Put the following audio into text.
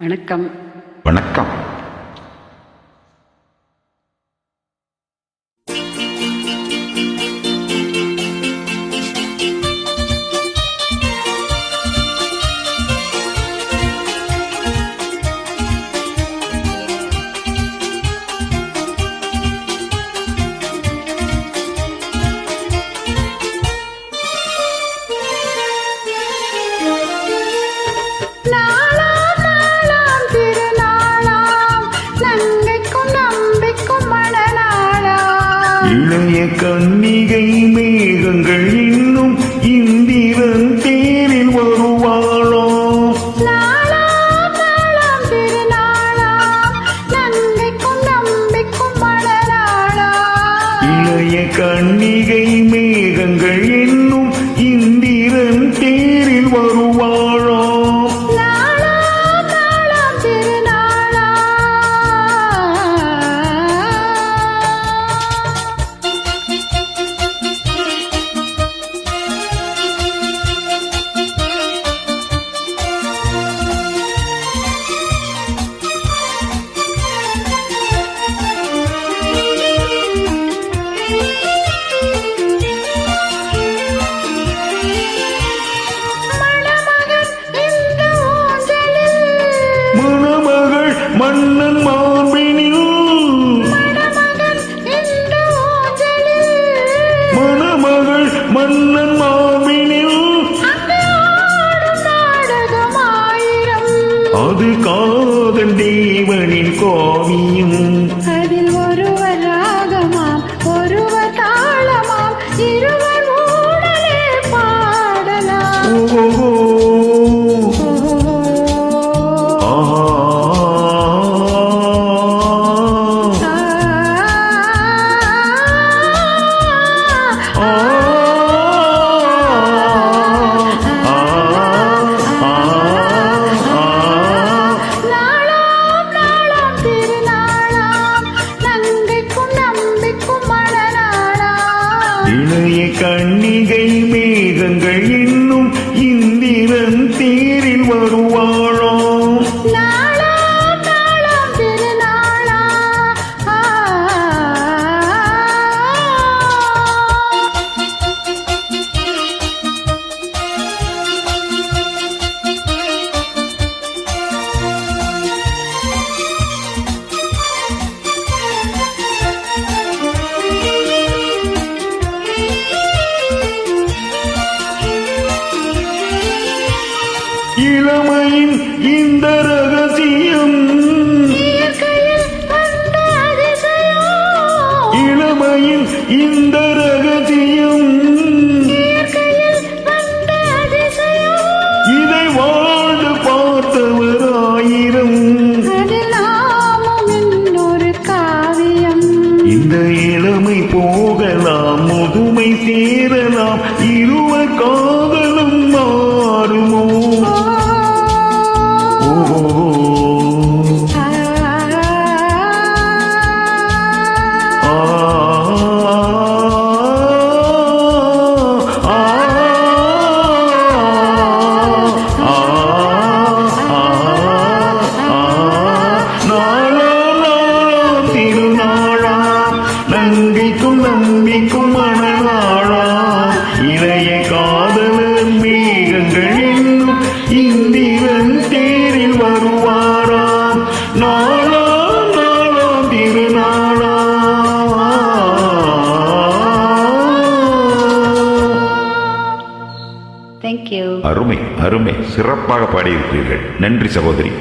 வணக்கம். வணக்கம். இளைய கன்னிகை மேகங்கள் இன்னும் இந்திரன் தேரில் வருவாளோ? இளைய கன்னிகை மேகங்கள் இன்னும் இந்திரன் தேரில் வருவாளோ? மன்னன் மார்பினில் மணமகள் மன்னன் மார்பினில் அது காதல் தேவனின் காவியம். அதில் ஒருவர் ராகமாம் ஒருவர் தாளமாம் இருவர் ஊடலே பாடலாம். இளைய கன்னிகை மேகங்கள் இன்னும் இந்திரன் தேரில் வருவாளோ? இளமையின் இந்த ரகசியம், இளமையின் இந்த ரகசியம், இதை வாழ்ந்து பார்த்தவர் ஆயிரம். இந்த இளமை போகலாம், முதுமை சேரலாம், இருவர் காதலும் மாறுமோ? நங்கைக்கும் நம்பிக்கும் மணவாளா, இளைய காதலர் மேகங்கள் இன்னும் இந்திரன் தேரில் வருவாராம். நாளாம் நாளாம் திருநாளா. தேங்க்யூ. அருமை அருமை, சிறப்பாக பாடியிருக்கிறீர்கள். நன்றி சகோதரி.